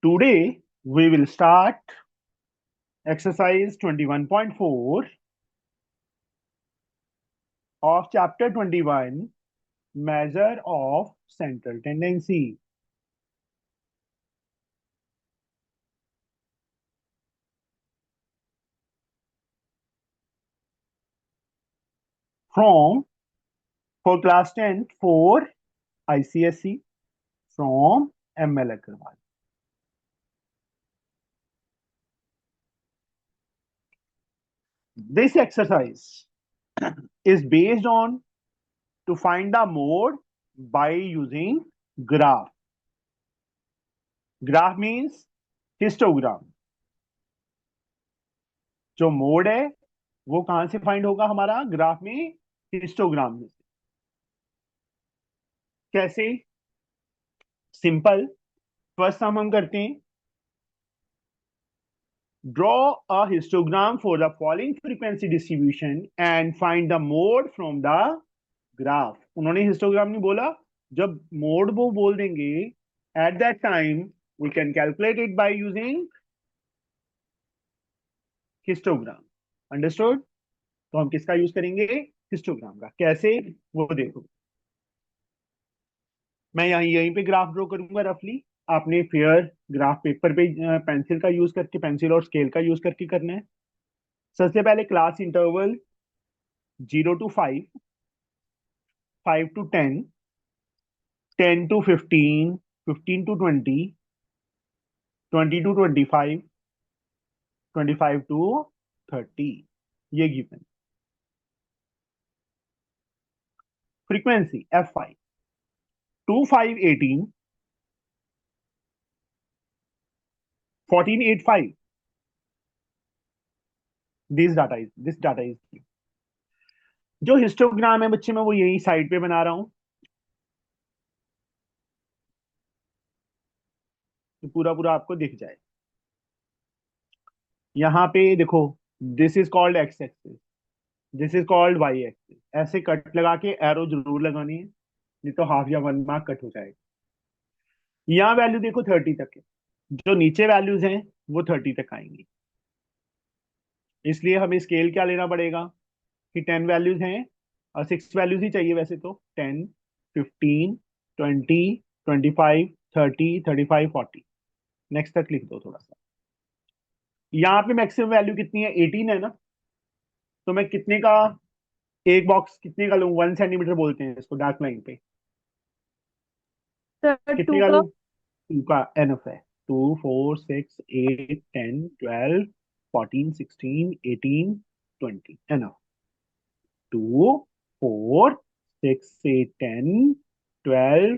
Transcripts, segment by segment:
Today we will start exercise 21.4 of chapter 21, measure of central tendency. From for class 10 for ICSE from ML Agarwal. This exercise is based on to find the mode by using graph. Graph means histogram. जो mode है वो कहां से find होगा हमारा graph में histogram में से कैसे सिंपल फर्स्ट हम करते हैं draw a histogram for the following frequency distribution and find the mode from the graph उन्होंने हिस्टोग्राम नहीं बोला जब मोड वो बोल देंगे at that time we can calculate it by using histogram understood तो हम किसका यूज करेंगे हिस्टोग्राम का कैसे वो देखो मैं यहीं पे ग्राफ ड्रॉ करूंगा रफली आपने फेयर ग्राफ पेपर पे पेंसिल का यूज करके पेंसिल और स्केल का यूज करके करना है सबसे पहले class interval 0 to 5 5 to 10 10 to 15 15 to 20 20 to 25 25 to 30 ये given frequency F5 2 5 18 14 8 5 this data is जो हिस्टोग्राम है बच्चे मैं वो यही साइड पे बना रहा हूं तो पूरा पूरा आपको दिख जाए यहाँ पे देखो this is called X axis this is called Y axis ऐसे कट लगा के एरो जरूर लगानी है नहीं तो हाफ या 1 मार्क कट हो जाएगा यहाँ वैल्यू देखो 30 तक है जो नीचे वैल्यूज हैं वो 30 तक आएंगी इसलिए हमें स्केल क्या लेना पड़ेगा कि 10 वैल्यूज हैं और 6 वैल्यूज ही चाहिए वैसे तो 10 15 20 25 30 35 40 नेक्स्ट तक लिख दो थोड़ा सा यहाँ पे मैक्सिमम वैल्यू कितनी है 18 है ना तो मैं कितने का एक बॉक्स कितने का लूं 1 सेंटीमीटर बोलते हैं इसको डार्क लाइन पे सर कितने टू का का। लूं 2 का एनफ है 2 4 6 8 10 12 14 16 18 20 एनफ 2 4 6 8 10 12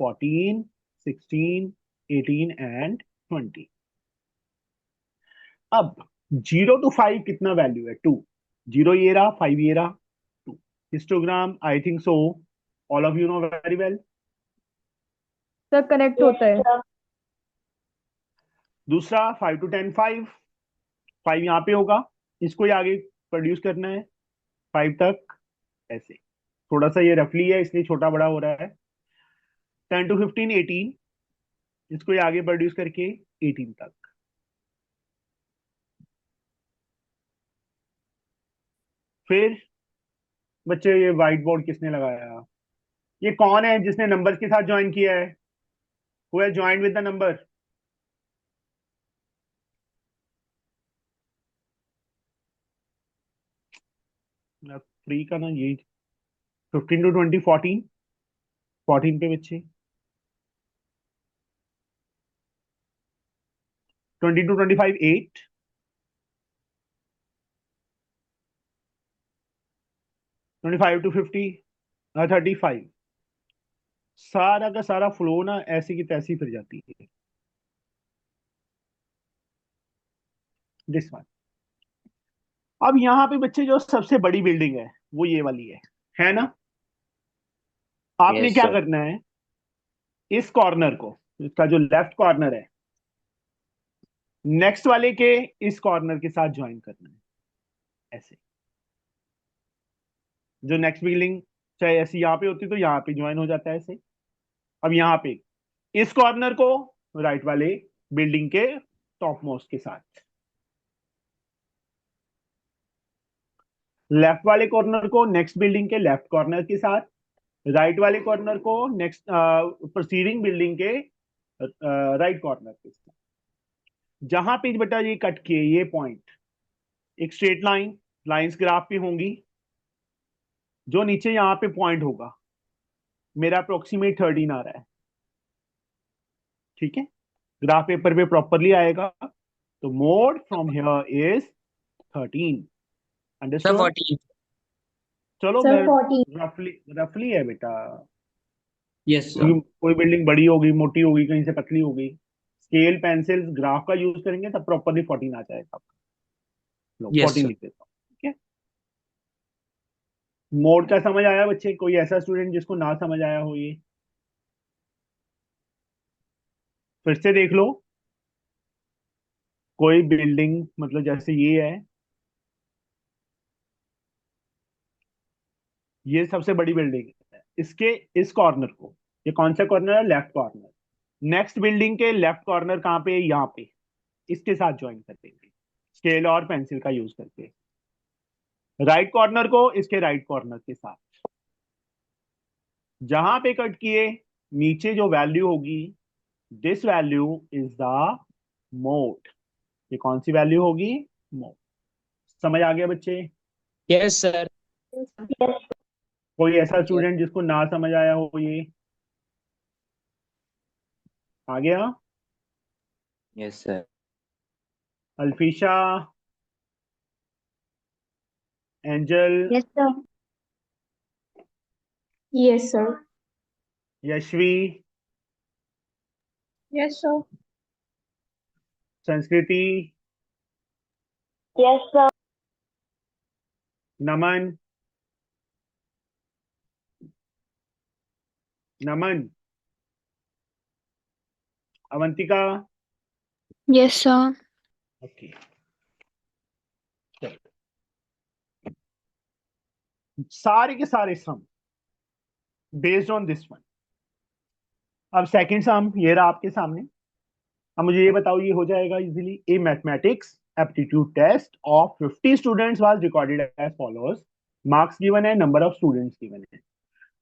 14 16 18 एंड 20 अब 0 to 5 कितना वैल्यू है 2 0 ये रहा 5 ये रहा 2 histogram I think so all of you know very well sir connect होता है। दूसरा 5 to 10 5 5 यहाँ पे होगा इसको ही आगे प्रोड्यूस करना है 5 तक ऐसे थोड़ा सा ये रफली है इसलिए छोटा बड़ा हो रहा है 10 to 15 18 इसको ही आगे प्रोड्यूस करके 18 तक फिर बच्चे ये व्हाइट बोर्ड किसने लगाया ये कौन है जिसने नंबर्स के साथ ज्वाइन किया है who has joined with the number free का ना ये 15 to 20 14 14 पे बच्चे 20 to 25 8 25 to 50 35 सारा का सारा फ्लो ना ऐसी की तैसी फिर जाती है दिस वन अब यहाँ पे बच्चे जो सबसे बड़ी बिल्डिंग है वो ये वाली है ना आपने यस क्या सर। करना है इस कॉर्नर को इसका जो लेफ्ट कॉर्नर है नेक्स्ट वाले के इस कॉर्नर के साथ ज्वाइन करना है ऐसे जो नेक्स्ट बिल्डिंग चाहे ऐसी यहाँ पे होती तो यहाँ पे ज्वाइन हो जाता है ऐसे अब यहाँ पे इस कॉर्नर को राइट वाले बिल्डिंग के टॉप मोस्ट के साथ। लेफ्ट वाले कॉर्नर को नेक्स्ट बिल्डिंग के लेफ्ट कॉर्नर के साथ, राइट वाले कॉर्नर को नेक्स्ट प्रोसीडिंग बिल्डिंग के राइट कॉर्नर के साथ। जहां पे बेटा ये कट किए ये पॉइंट, एक स्ट्रेट लाइन, लाइंस ग्राफ पे होंगी, जो नीचे यहां पे पॉइंट होगा, मेरा अप्रोक्सीमेट 13 आ रहा है, ठीक है, ग्राफ पेपर पे प्रॉपरली आएगा। तो mode from here is 13। Sir understood? 14। चलो सर मैं 40। रफली रफली है बेटा, यस सर। कोई बिल्डिंग बड़ी होगी, मोटी होगी, कहीं से पतली होगी, स्केल पेंसिल ग्राफ का यूज करेंगे तब प्रॉपरली 14 आ जाएगा आपका। लो यस 14 सर। लिख देता हूँ, ठीक है। मोड का समझ आया बच्चे? कोई ऐसा स्टूडेंट जिसको ना समझ आया हो ये फिर से देख लो। कोई बिल्डिंग मतलब जैसे ये है, ये सबसे बड़ी बिल्डिंग है, इसके इस कॉर्नर को, ये कौन सा कॉर्नर है? Left corner. नेक्स्ट बिल्डिंग के लेफ्ट कॉर्नर कहाँ पे है? यहाँ पे, इसके साथ ज्वाइन कर देंगे स्केल और पेंसिल का यूज करके। राइट कॉर्नर को इसके राइट कॉर्नर के साथ, जहां पे कट किए नीचे जो वैल्यू होगी, this value is the mode. ये कौन सी वैल्यू होगी? मोड। समझ आ गया बच्चे? Yes sir. कोई ऐसा स्टूडेंट जिसको ना समझ आया हो ये? आ गया? Yes sir. Alfisha, Angel, yes sir. Yes sir. Yashvi, yes sir. Sanskriti, yes sir. Naman, Naman, Avantika. Yes sir. Okay, सारे के सारे sum based on this one. अब सेकंड सम ये रहा आपके सामने। अब मुझे ये बताओ, ये हो जाएगा easily. A mathematics aptitude test of 50 students was recorded as follows. Marks given है, नंबर ऑफ स्टूडेंट्स गिवन है।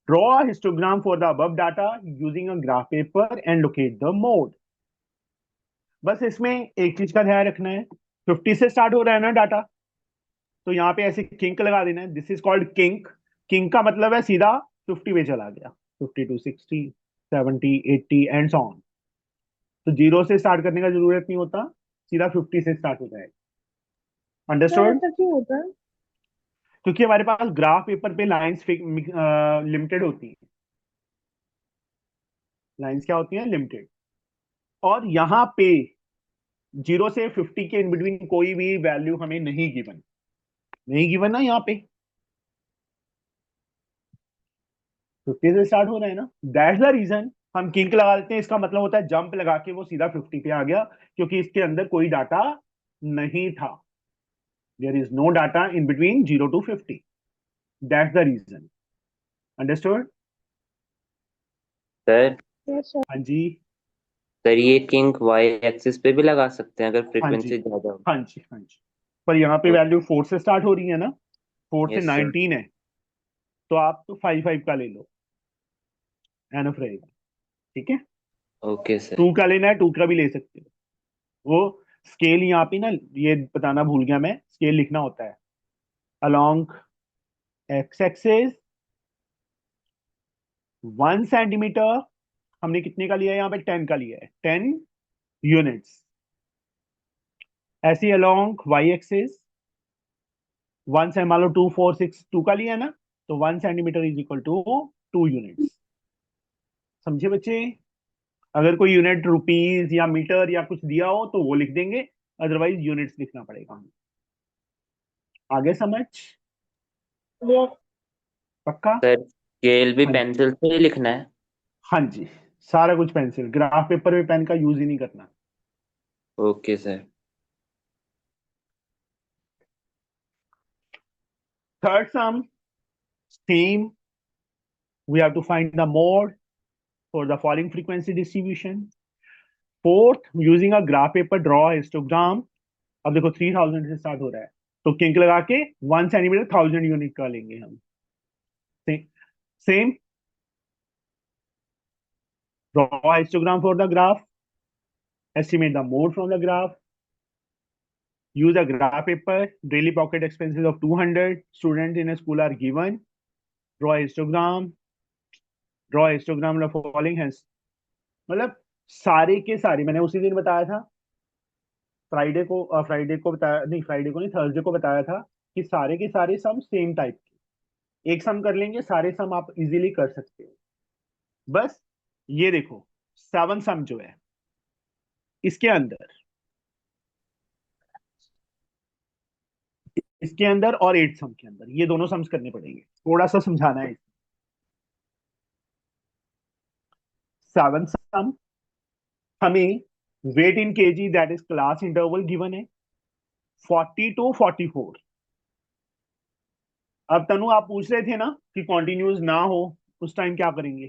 Draw a histogram for the above data using a graph paper and locate the mode. बस इसमें एक चीज का ध्यान रखना है, 50 से स्टार्ट हो रहा है ना डाटा, तो यहाँ पे ऐसे किंक लगा देना है। This is called kink. Kink का मतलब है सीधा 50 पे चला गया, 50 to 60, 70, 80 एंड सो ऑन। तो जीरो से स्टार्ट करने का जरूरत नहीं होता, सीधा 50 से स्टार्ट हो जाएगा। Sir understood? ऐसा क्यों होता है? क्योंकि हमारे पास ग्राफ पेपर पे लाइंस लिमिटेड होती हैं। लाइंस क्या होती हैं? लिमिटेड। और यहाँ पे 0 से 50 के इन बिटवीन कोई भी वैल्यू हमें नहीं गिवन, नहीं गिवन ना यहाँ पे। 50 से स्टार्ट हो रहा है ना, दैट्स द रीजन हम किंक लगा देते हैं। इसका मतलब होता है जंप लगा के वो सीधा 50 पे आ गया, क्योंकि इसके अंदर कोई डाटा नहीं था। There is no data in between 0 to 50। That's the reason. Understood? Sir yes sir. हाँ जी, सर ये किंग वाई एक्सिस पे भी लगा सकते हैं अगर हाँ जी, फ्रीक्वेंसी ज्यादा हो। हाँ जी, हाँ जी। पर यहाँ पे तो वैल्यू 4 से स्टार्ट हो रही है ना, 4 से यस सर। 19 है, तो आप तो 5 का ले लो, एनफ रहेगा, ठीक है। Okay sir. 2 का लेना है, 2 का भी ले सकते हो। वो स्केल यहाँ पे ना, ये बताना भूल गया मैं, स्केल लिखना होता है अलोंग एक्स एक्सेस 1 सेंटीमीटर। हमने कितने का लिया है? यहाँ पे 10 का लिया है, 10 यूनिट्स। ऐसे अलोंग वाई एक्सेस 1 से, मान लो 2, 4, 6 2 का लिया है ना, तो 1 centimetre is equal to 2 units. समझे बच्चे? अगर कोई यूनिट रुपीज या मीटर या कुछ दिया हो तो वो लिख देंगे, अदरवाइज यूनिट्स लिखना पड़ेगा हमें। आगे समझ? यस। पक्का? सर स्केल भी हाँ जी, पेंसिल से ही लिखना है? हाँ जी, सारा कुछ पेंसिल, ग्राफ पेपर में पेन का यूज ही नहीं करना। Okay sir. Third some, same, we have to find the mode for the following frequency distribution. Fourth, using a graph paper draw histogram. अब देखो 3000 से स्टार्ट हो रहा है, तो किंक लगा के 1 सेंटीमीटर 1000 यूनिट का लेंगे हम। Same, draw histogram for the graph, estimate the mode from the graph, use a graph paper, daily pocket expenses of 200, students in a school are given, draw a histogram, draw a histogram of the following has, मतलब सारे के सारे मैंने उसी दिन बताया था, Friday को बताया नहीं, फ्राइडे को नहीं, थर्सडे को बताया था कि सारे के सारे सम सेम टाइप के, एक सम कर लेंगे, सारे सम आप इजीली कर सकते हो। बस ये देखो 7 सम जो है इसके अंदर, इसके अंदर और 8 सम के अंदर ये दोनों सम्स करने पड़ेंगे, थोड़ा सा समझाना है। 7 सम, हमें weight in KG that is class interval given है 40 to 44। अब तनु आप पूछ रहे थे ना कि कॉन्टिन्यूस ना हो, उस टाइम क्या करेंगे,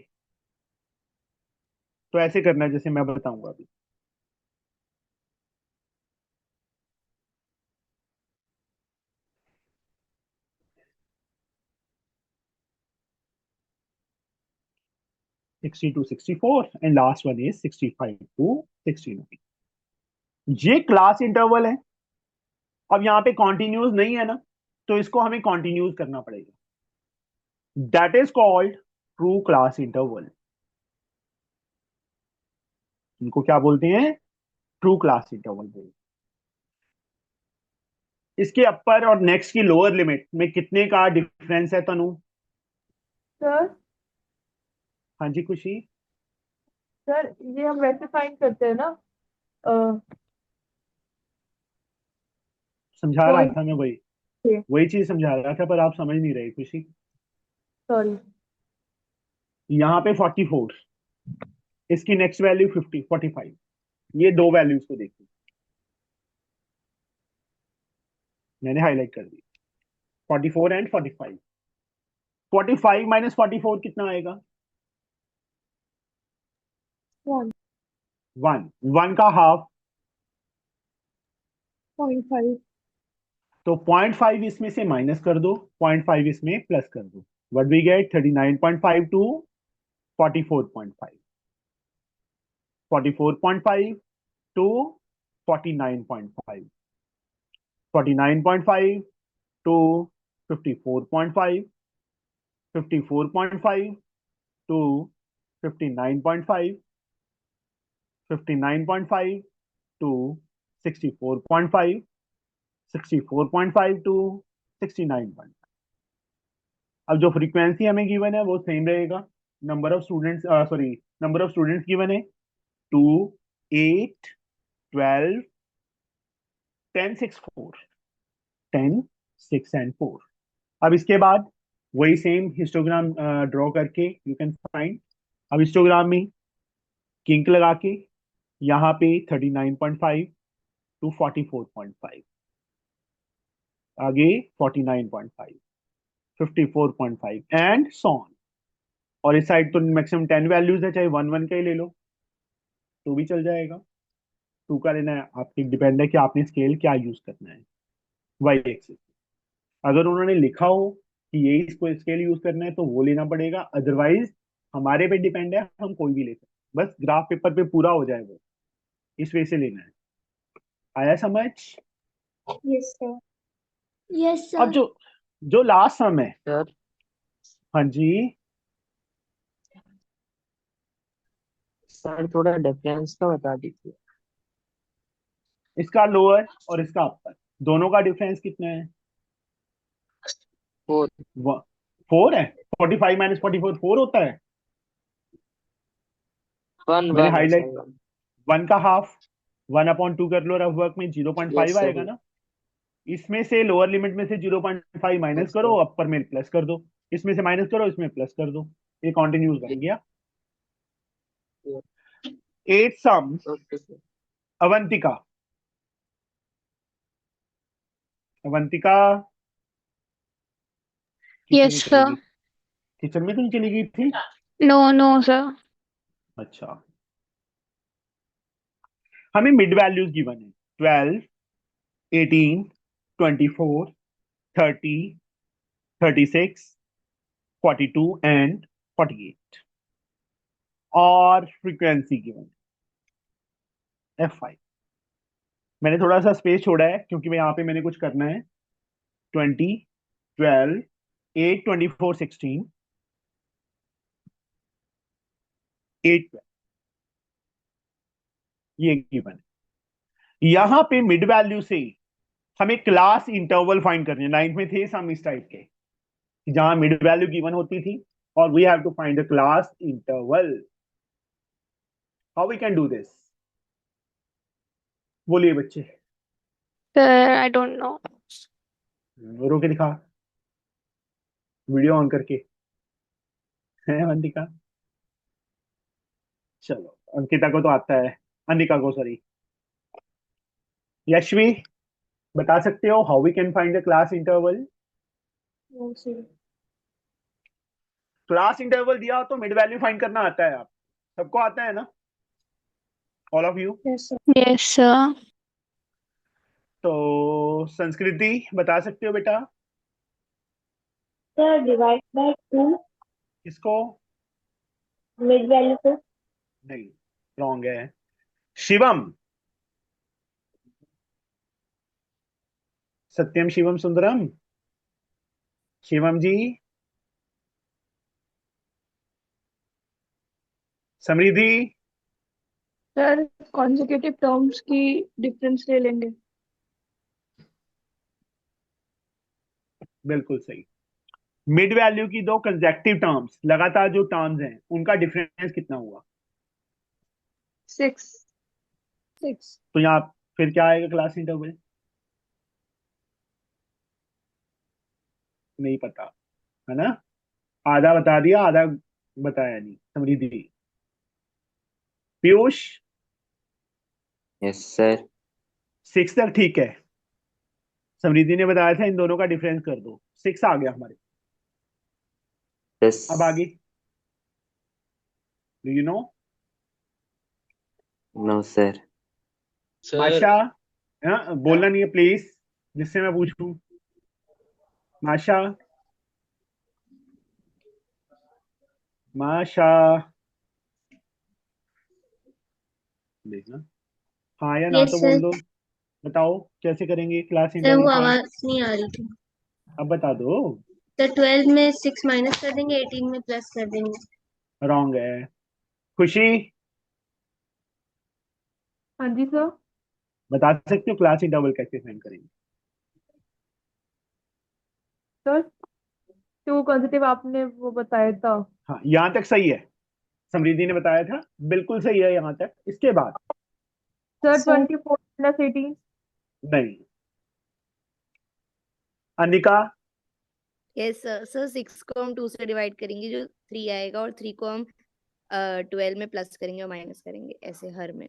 तो ऐसे करना है जैसे मैं बताऊंगा अभी। Sixty two 64 and last one is 65 to 69। ये क्लास इंटरवल है। अब यहाँ पे कॉन्टिन्यूस नहीं है ना, तो इसको हमें कॉन्टिन्यूस करना पड़ेगा, that is called true class interval. इनको क्या बोलते हैं, ट्रू क्लास इंटरवल बोलते हैं। इसके अपर और नेक्स्ट की लोअर लिमिट में कितने का डिफरेंस है तनु? सर हाँ जी खुशी। सर ये हम वैसे फाइंड करते हैं ना, समझा रहा पॉइंट था मैं वही, से। वही चीज समझा रहा था, पर आप समझ नहीं रहे खुशी। सॉरी। यहाँ पे 44, इसकी नेक्स्ट वैल्यू 45, ये दो वैल्यूज को देखिए, मैंने हाईलाइट कर दी, 44 एंड 45। 45 माइनस 44 कितना आएगा? 1 वन। वन का हाफ, 0.5। तो 0.5 इसमें से माइनस कर दो, 0.5 इसमें प्लस कर दो, what we get 39.5 to 44.5, 44.5 to 49.5, 49.5 to 54.5, 54.5 to 59.5, 59.5 to 64.5, 64.5 to 69.5। अब जो फ्रीक्वेंसी हमें गिवन है वो सेम रहेगा, number of students, sorry, number of students given है 2, 8, 12, 10, 6, 4, 10, 6 एंड 4। अब इसके बाद वही सेम हिस्टोग्राम ड्रॉ करके यू कैन फाइंड। अब हिस्टोग्राम में किंक लगा के यहाँ पे 39.5 टू 44.5, आगे 49.5, 54.5 एंड सो ऑन। और इस साइड तो मैक्सिमम 10 वैल्यूज है, चाहे वन वन का ही ले लो तो भी चल जाएगा। टू का लेना है आपकी, डिपेंड है कि आपने स्केल क्या यूज करना है, वाई एक्सिस। अगर उन्होंने लिखा हो कि यही इसको स्केल यूज करना है तो वो लेना पड़ेगा, अदरवाइज हमारे पे डिपेंड है, हम कोई भी ले सकते, बस ग्राफ पेपर पे पूरा हो जाए वो, इस वे से लेना है। आया समझ? Yes sir. यस अब सर। जो जो लास्ट सम है, सर हाँ जी, सर थोड़ा डिफरेंस तो बता दीजिए। इसका लोअर और इसका अपर, दोनों का डिफरेंस कितना है? फोर। 4 है। 45 माइनस 44 4 होता है। वन मैंने वन है हाईलाइट, सर। वन का हाफ, 1/2 कर लो, रफ वर्क में यस 0.5 सर। आएगा ना। इसमें से लोअर लिमिट में से 0.5 माइनस यस करो, सर। अपर में प्लस कर दो, इसमें से माइनस करो, इसमें प्लस कर दो, ये कॉन्टिन्यूस बन गया। 8 sums okay sir. Avantika, Avantika kitchen में यस चली सर। गई, किचन में तो नहीं चली गई थी? No no sir. अच्छा, हमें मिड वैल्यूज गिवन है 12, 18, 24, 30, 36, 42 एंड 48 और फ्रीक्वेंसी गिवन है F5। मैंने थोड़ा सा स्पेस छोड़ा है क्योंकि मैं यहाँ पे मैंने कुछ करना है। 20, 12, 8, 24, 16, 8, ये गिवन है। यहाँ पे मिड वैल्यू से हमें क्लास इंटरवल फाइंड करनी है। नाइन्थ में थे सम इस टाइप के जहां मिड वैल्यू गिवन होती थी और we have to find the class interval. How we can do this? बोलिए बच्चे। Sir I don't know. रो के दिखा, वीडियो ऑन करके है अंकिता। चलो अंकिता को तो आता है, अनिका को सॉरी। यशवी बता सकते हो how we can find the class interval? No, sir. Class interval दिया हो तो मिड वैल्यू फाइंड करना आता है? आप सबको आता है ना? All of you? Yes, sir. Yes sir. तो संस्कृति बता सकते हो बेटा Sir, divide by 2, इसको? mid value को. नहीं, रॉन्ग है। शिवम, सत्यम शिवम सुंदरम, शिवम जी। समृद्धि, सर consecutive terms की difference ले लेंगे. बिल्कुल सही। मिड वैल्यू की दो कंसेक्टिव टर्म्स, लगातार जो टर्म्स हैं उनका डिफरेंस कितना हुआ? 6. 6. तो यहाँ फिर क्या आएगा क्लास इंटरवल? नहीं पता है ना? आधा बता दिया, आधा बताया नहीं। समृद्धि, पीयूष, यस सर। 6 तक ठीक है। समृद्धि ने बताया था इन दोनों का डिफरेंस कर दो, 6 आ गया हमारे। यस। अब आगे do you know? No sir. Masha, बोलना नहीं है प्लीज, जिससे मैं पूछूं। माशा, माशा, देखना हाँ या ना यस तो सर। बोल दो। बताओ कैसे करेंगे क्लास सर इंटरवल वो फाइंड? आवाज नहीं आ रही थी। अब बता दो। तो 12 में 6 माइनस कर देंगे, 18 में प्लस कर देंगे। रॉन्ग है। खुशी, हाँ जी सर. बता सकते हो क्लास इंटरवल कैसे फाइंड करेंगे? सर 2 consecutive आपने वो बताया था. हाँ यहाँ तक सही है, समृद्धि ने बताया था, बिल्कुल सही है यहाँ तक। इसके बाद सर 24 plus 18. नहीं। Anika, yes sir. सर 6 को हम 2 से डिवाइड करेंगे जो 3 आएगा, और 3 को हम 12 में प्लस करेंगे और माइनस करेंगे, ऐसे हर में।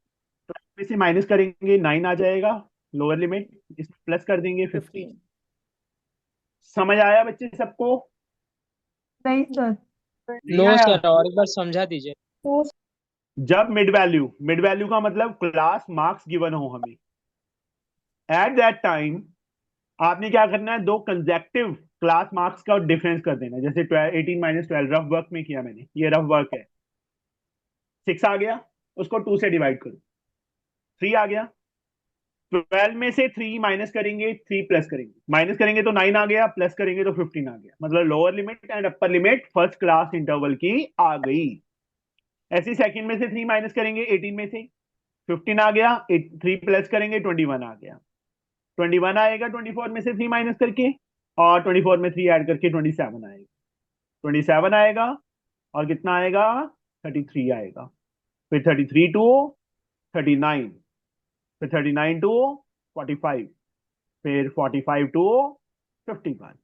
तो इसे माइनस करेंगे 9 आ जाएगा लोअर लिमिट, इसमें प्लस कर देंगे 15। 15। समझ आया बच्चे सबको? नहीं सर. नहीं नो आया? सर, और एक बार समझा दीजिए। जब मिड वैल्यू का मतलब क्लास मार्क्स गिवन हो हमें, एट दैट टाइम आपने क्या करना है, दो कंसेक्टिव क्लास मार्क्स का डिफरेंस कर देना। जैसे 18 माइनस 12 रफ वर्क में किया मैंने, ये रफ वर्क है। 6 आ गया, उसको 2 से डिवाइड करो। 3 आ गया, 12 में से 3 माइनस करेंगे, 3 प्लस करेंगे, माइनस करेंगे तो 9 आ गया, प्लस करेंगे तो 15 आ गया। मतलब lower limit and upper limit first class interval की आ गई। ऐसे सेकंड में से 3 माइनस करेंगे, 18 में से 15 आ गया, 3 प्लस करेंगे 21 आ गया। 21 आएगा 24 में से 3 माइनस करके, और 24 में 3 ऐड करके 27 आएगा। 27 आएगा और कितना आएगा? 33 आएगा। फिर 33 टू 39, फिर 39 टू 45, फिर 45 टू 51।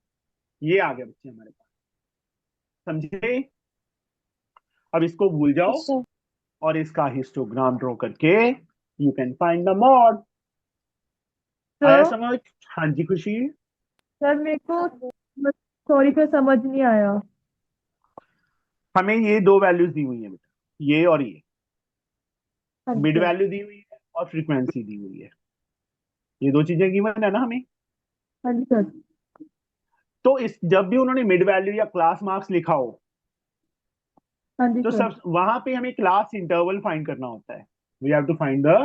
ये आ गया बच्चे हमारे पास। समझे? अब इसको भूल जाओ और इसका हिस्टोग्राम ड्रॉ करके you can find the mod. आया सर समझ? हाँ जी खुशी। सर मेरे को सॉरी फिर समझ नहीं आया. हमें ये दो वैल्यूज दी हुई है बेटा, ये और ये। हाँ मिड जी. वैल्यू दी हुई है और फ्रीक्वेंसी दी हुई है। ये दो चीजें गिवन है ना हमें। हाँ जी सर। तो इस जब भी उन्होंने मिड वैल्यू या क्लास मार्क्स लिखा हो, हाँ जी तो सर। सब वहां पे हमें क्लास इंटरवल फाइंड करना होता है। We have to find the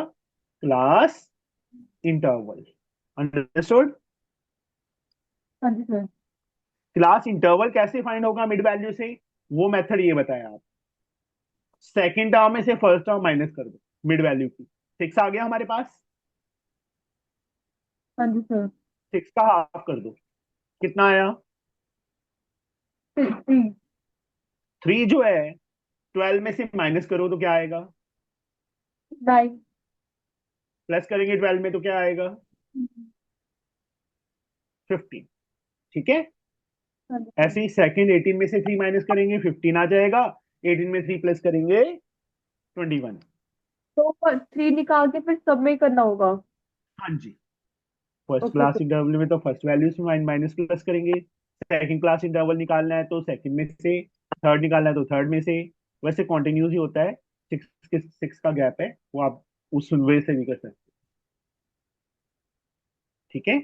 class interval. Understood? हाँ जी सर। क्लास इंटरवल कैसे फाइंड होगा मिड वैल्यू से, वो मेथड ये बताया आप। सेकंड टर्म में से फर्स्ट टर्म माइनस कर दो मिड वैल्यू की। 6 आ गया हमारे पास, हाँ जी सर। 6 का हाफ कर दो, कितना आया? 3। 3 जो है 12 में से माइनस करो तो क्या आएगा? 9। प्लस करेंगे 12 में तो क्या आएगा? 15। ठीक है। हाँ जी सर। ऐसे ही सेकंड 18 में से 3 माइनस करेंगे 15 आ जाएगा। 18 में 3 प्लस करेंगे 21। तो 3 निकाल के फिर सब में ही करना होगा। हाँ जी। First okay class okay. Interval में तो फर्स्ट वैल्यू से माइनस प्लस करेंगे। सेकंड क्लास इंटरवल निकालना है तो सेकंड में से, थर्ड निकालना है तो थर्ड में से। वैसे कॉन्टिन्यूस ही होता है, 6 का गैप है, वो आप उस वे से भी कर सकते हैं। ठीक है।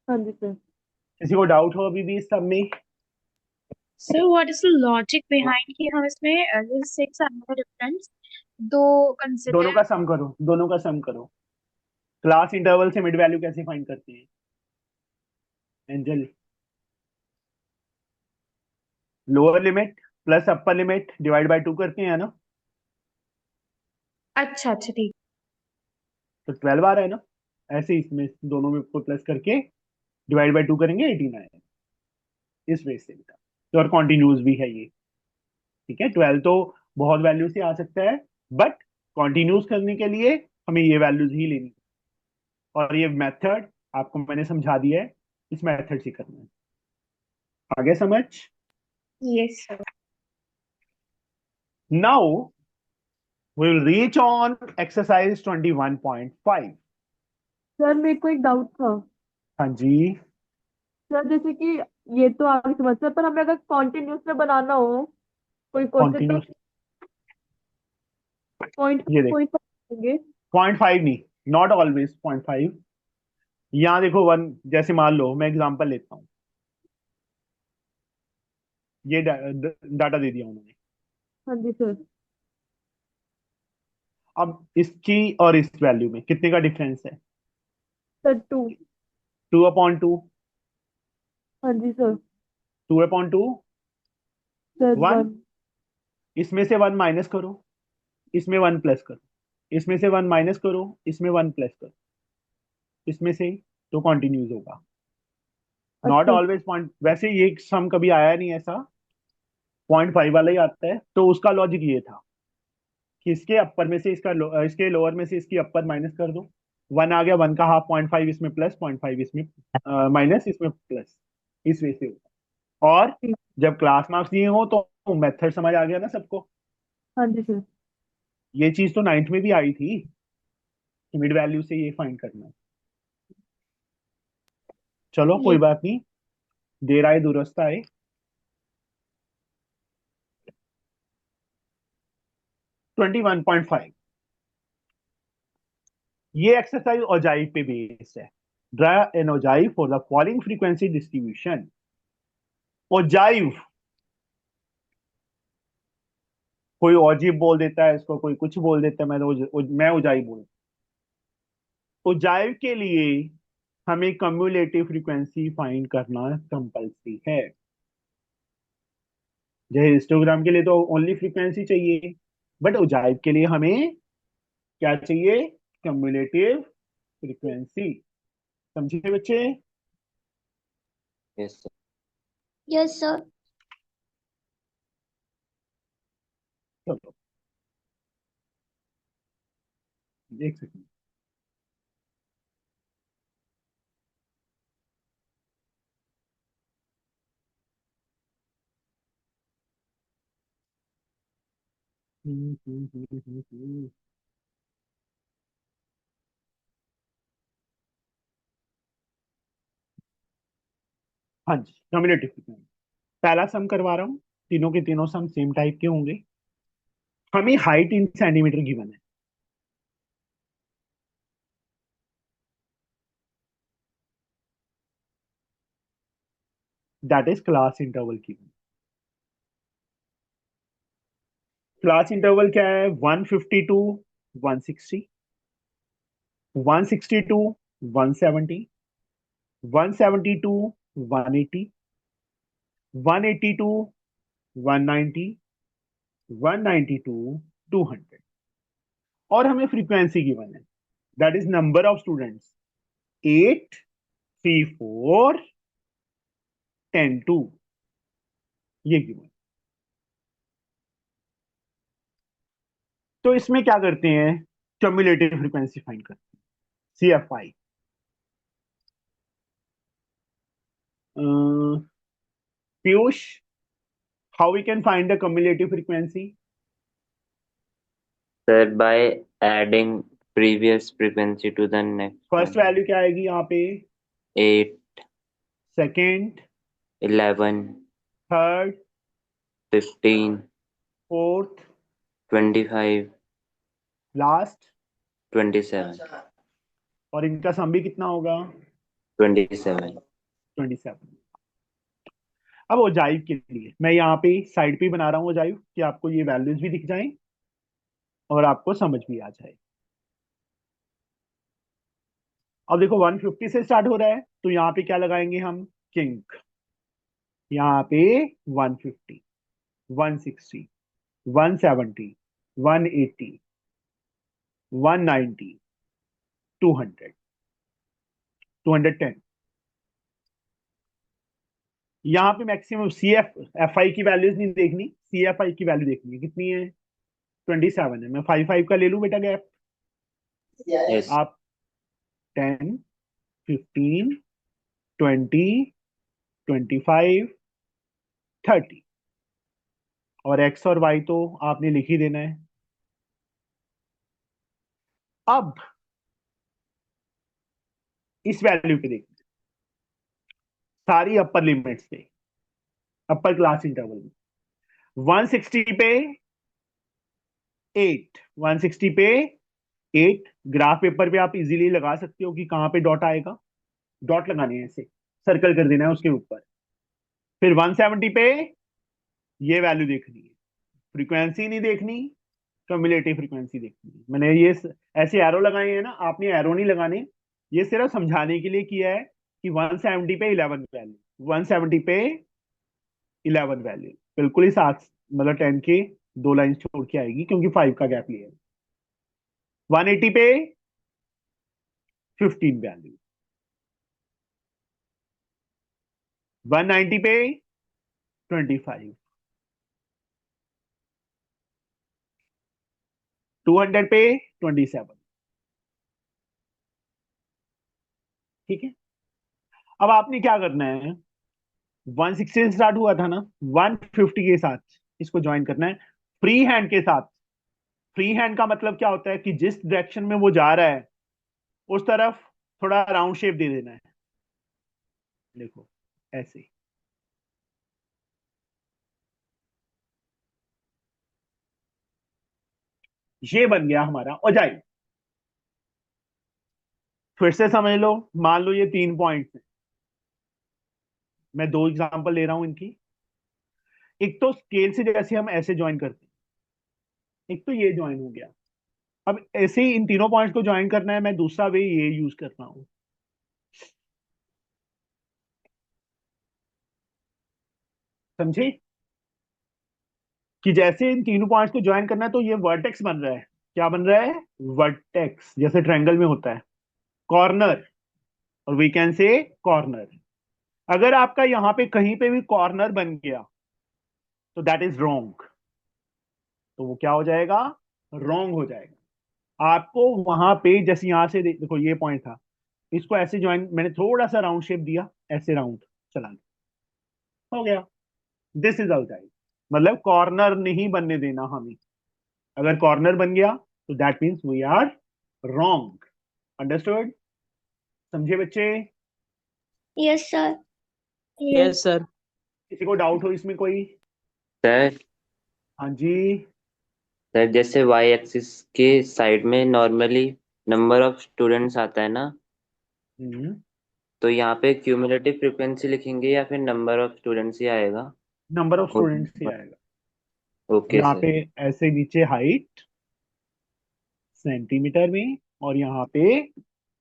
हाँ जी सर। किसी को डाउट हो अभी भी इस सब में? So what is the logic behind कि हम इसमें ये 6 आने का डिफरेंस दो दोनों कंसिडर का सम करो, दोनों का सम करो। क्लास इंटरवल से मिड वैल्यू कैसे फाइंड करते हैं angel? Lower limit plus upper limit divide by 2 करते हैं ना। अच्छा अच्छा ठीक। तो 12 आ रहा है ना। ऐसे ही इसमें दोनों में को प्लस करके डिवाइड बाय 2 करेंगे 18 आएगा। इस वे से बेटा, तो और कॉन्टिन्यूस भी है ये। ठीक है। 12 तो बहुत वैल्यू से आ सकता है, बट कॉन्टिन्यूस करने के लिए हमें ये वैल्यूज ही लेनी है। और ये मेथड आपको मैंने समझा दिया है, इस मेथड से करना है। आगे समझ? Yes sir. Now we will reach on exercise 21.5। Sir मेरे को एक डाउट था। हाँ जी। सर जैसे कि ये तो आगे समझ सकते, पर हमें अगर कॉन्टिन्यूस में बनाना हो कोई क्वेश्चन तो कॉन्टिन्यूस, पॉइंट ये देख, पॉइंट देंगे। 0.5 नहीं, नॉट ऑलवेज 0.5। यहाँ देखो 1, जैसे मान लो मैं एग्जांपल लेता हूँ। ये डाटा दे दिया उन्होंने। हाँ जी सर। अब इसकी और इस वैल्यू में कितने का डिफरेंस है? सर 2। 2/2। हाँ जी सर। 2/2, सर 1। 1। इसमें से 1 माइनस करो, इसमें 1 प्लस करो। इसमें से 1 माइनस करो, इसमें 1 प्लस करो। इसमें से तो कॉन्टिन्यूज होगा। नॉट अच्छा। ऑलवेज पॉइंट, वैसे ये सम कभी आया नहीं ऐसा, 0.5 वाला ही आता है। तो उसका लॉजिक ये था कि इसके अपर में से इसका इसके लोअर में से इसकी अपर माइनस कर दो। 1 आ गया, 1 का हाफ 0.5 इसमें प्लस, 0.5 इसमें माइनस, इसमें प्लस। इस वे से होगा। और ठीक। जब क्लास मार्क्स दिए हो तो मेथड समझ आ गया ना सबको। हाँ जी सर। ये चीज तो 9th में भी आई थी कि मिड वैल्यू से ये फाइंड करना है। चलो कोई ये बात नहीं, देर आए दुरुस्त आए। 21.5, ये एक्सरसाइज ओजाइव पे बेस्ड है। Draw N ogive for the following frequency distribution. Ogive, कोई ओजिव बोल देता है इसको, कोई कुछ बोल देता है, मैं ओजाइव बोल। ओजाइव के लिए हमें कम्युलेटिव फ्रीक्वेंसी फाइंड करना कंपल्सरी है। जैसे हिस्टोग्राम के लिए तो ओनली फ्रीक्वेंसी चाहिए, बट ओजाइव के लिए हमें क्या चाहिए? Cumulative frequency. समझिए बच्चे? Yes sir. Yes sir. चलो एक सेकंड। हाँ जी, कम्युलेटिव फ्रीक्वेंसी। पहला सम करवा रहा हूँ, तीनों के तीनों सम सेम टाइप के होंगे। हमें हाइट इन सेंटीमीटर गिवन है। दैट इज क्लास इंटरवल की। क्लास इंटरवल क्या है? 150 to 160, 160 to 170, 170 to 180, 180 to 190, 190 to 200। और हमें फ्रीक्वेंसी गिवन है, that is number of students 8, 3, 4, 10, 2, ये गिवन। तो इसमें क्या करते हैं? क्यूमुलेटिव फ्रीक्वेंसी फाइंड करते हैं, CFI। Piyush, how we can find the cumulative frequency? Sir, by adding previous frequency to the next first one. Value क्या आएगी यहाँ पे? 8, सेकेंड, 11, थर्ड, 15, फोर्थ, 25, लास्ट, 27, और इनका सम भी कितना होगा? 27. 27। अब ओजाइव के लिए मैं यहाँ पे साइड पे बना रहा हूँ ओजाइव, कि आपको ये वैल्यूज भी दिख जाएं और आपको समझ भी आ जाए। अब देखो 150 से स्टार्ट हो रहा है, तो यहाँ पे क्या लगाएंगे हम? किंक। यहाँ पे 150, 160, 170, 180, 190, 200, 210। यहाँ पे मैक्सिमम CFI की वैल्यूज नहीं देखनी, CFI की वैल्यू देखनी है। कितनी है? 27 है। मैं 5 का ले लूं बेटा गैप। Yes. आप 10, 15, 20, 25, 30, और X और Y तो आपने लिख ही देना है। अब इस वैल्यू पे देखते हैं, सारी अपर लिमिट्स पे, अपर क्लास इंटरवल में 160 पे 8, 160 पे 8। ग्राफ पेपर पे आप इजीली लगा सकते हो कि कहां पे डॉट आएगा। डॉट लगाने हैं, ऐसे सर्कल कर देना है उसके ऊपर। फिर 170 पे ये वैल्यू देखनी है, फ्रीक्वेंसी नहीं देखनी, क्यूमुलेटिव फ्रीक्वेंसी देखनी है। मैंने ये ऐसे एरो लगाए हैं ना, आपने एरो नहीं लगाने, ये सिर्फ समझाने के लिए किया है कि 170 पे 11 वैल्यू, 170 पे 11 वैल्यू बिल्कुल ही साथ, मतलब 10 के 2 लाइन छोड़ के आएगी, क्योंकि 5 का गैप लिया है। 180 पे 15 वैल्यू, 190 पे 25, 200 पे 27। ठीक है, अब आपने क्या करना है? 160 से स्टार्ट हुआ था ना, 150 के साथ इसको ज्वाइन करना है फ्री हैंड के साथ। फ्री हैंड का मतलब क्या होता है कि जिस डायरेक्शन में वो जा रहा है उस तरफ थोड़ा राउंड शेप दे देना है। देखो ऐसे, ये बन गया हमारा ओजाइव। फिर से समझ लो, मान लो ये 3 पॉइंट्स हैं, मैं 2 एग्जांपल ले रहा हूं इनकी। एक तो स्केल से जैसे हम ऐसे ज्वाइन करते हैं, एक तो ये ज्वाइन हो गया। अब ऐसे ही इन तीनों पॉइंट्स को ज्वाइन करना है, मैं दूसरा वे ये यूज कर रहा हूं। समझे कि जैसे इन तीनों पॉइंट्स को ज्वाइन करना है, तो ये वर्टेक्स बन रहा है। क्या बन रहा है? वर्टेक्स, जैसे ट्रायंगल में होता है कॉर्नर, और वी कैन से कॉर्नर। अगर आपका यहां पे कहीं पे भी कॉर्नर बन गया तो दैट इज रॉन्ग, तो वो क्या हो जाएगा? रॉन्ग हो जाएगा। आपको वहां पे जैसे यहां से देखो ये पॉइंट था, इसको ऐसे ज्वाइन, मैंने थोड़ा सा राउंड शेप दिया, ऐसे राउंड चला गया, हो गया। दिस इज आउटसाइड, मतलब कॉर्नर नहीं बनने देना हमें। अगर कॉर्नर बन गया तो that means we are wrong. Understood? समझे बच्चे? Yes sir. Yes sir. किसी को डाउट हो इसमें कोई? सर, हाँ जी। जैसे वाई एक्सिस के साइड में नॉर्मली नंबर ऑफ स्टूडेंट्स आता है ना, हम्म, तो यहाँ पे क्यूमुलेटिव फ्रीक्वेंसी लिखेंगे या फिर नंबर ऑफ स्टूडेंट्स ही आएगा? नंबर ऑफ स्टूडेंट्स ही आएगा। ओके यहाँ सर। पे ऐसे नीचे हाइट सेंटीमीटर में, और यहाँ पे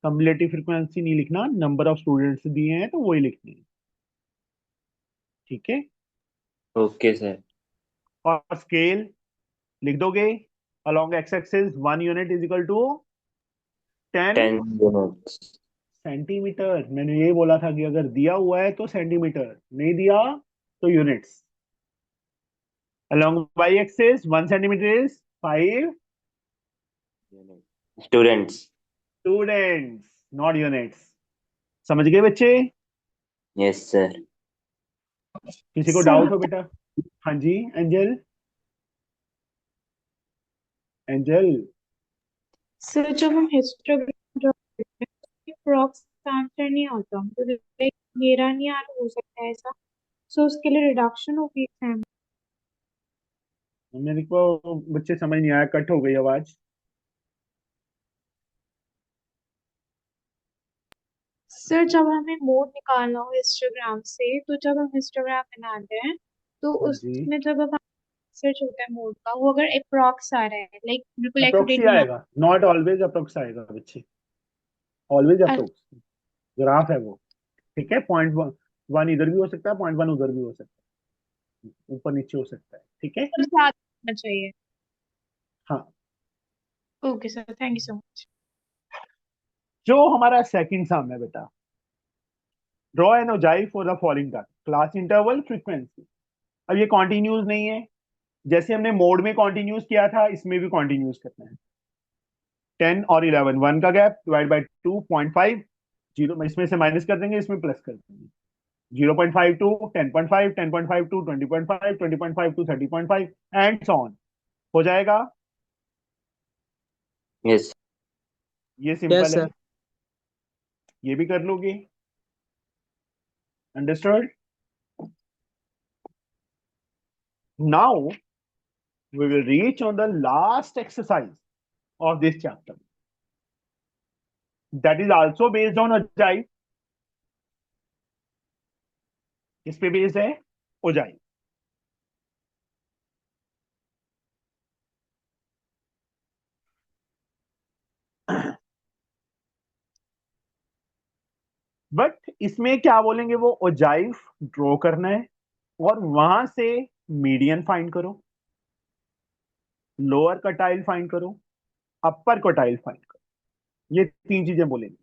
कम्युलेटिव फ्रीक्वेंसी नहीं लिखना, नंबर ऑफ स्टूडेंट्स दिए हैं तो वही लिखने हैं। ठीक है। Okay sir. और स्केल लिख दोगे, along X axis 1 unit is equal to 10 10 units. Centimetre. मैंने ये बोला था कि अगर दिया हुआ है तो सेंटीमीटर, नहीं दिया तो units. Along Y axis 1 centimetre is 5 students. Students, not units. समझ गए बच्चे? Yes sir. किसी को सर डाउट हो बेटा? हाँ जी एंजल। एंजल, सर जब हम हिस्टोग्राम ड्रॉ करते हैं प्रॉक्स आंसर नहीं आता, तो लाइक मेरा नहीं आ रहा, हो सकता है ऐसा। सो उसके लिए रिडक्शन होगी एग्जाम। मेरे को बच्चे समझ नहीं आया, कट हो गई आवाज। सर जब हमें मोड निकालना हो हिस्टोग्राम से, तो जब हम हिस्टोग्राम बनाते हैं तो हाँ जी, उसमें जब हम सर्च होता है मोड का, वो अगर अप्रॉक्स आ रहा है, लाइक बिल्कुल अप्रोक्स एक्यूरेट ही नहीं आ आएगा, नॉट ऑलवेज अप्रोक्स आएगा बच्चे, ऑलवेज रहा। अप्रोक्स। ग्राफ है वो। ठीक है, पॉइंट वन, वन इधर भी हो सकता है, पॉइंट वन उधर भी हो सकता है, ऊपर नीचे हो सकता है। ठीक है। तो ज्यादा होना चाहिए। हाँ, okay sir, thank you so much. जो हमारा सेकंड सम है बेटा, draw an ogive for the following का क्लास इंटरवल फ्रीक्वेंसी। अब ये कॉन्टिन्यूस नहीं है, जैसे हमने मोड में कॉन्टिन्यूस किया था, इसमें भी कॉन्टिन्यूस करना है। 10 और 11, 1 का गैप डिवाइड बाई 2.5, जीरो इसमें से माइनस कर देंगे, इसमें प्लस कर देंगे। 0.5 to 10.5, 10.5 to 20.5, 20.5 to 30.5 and so on. हो जाएगा। यस। ये यस सिंपल है, सर। ये भी कर लोगे। Understood? Now we will reach on the last exercise of this chapter, that is also based on ogive. किस पे बेस्ड है? ogive. बट इसमें क्या बोलेंगे, वो ओजाइव ड्रॉ करना है और वहां से मीडियन फाइंड करो, लोअर क्वार्टाइल फाइंड करो, अपर क्वार्टाइल फाइंड करो। ये तीन चीजें बोलेंगे।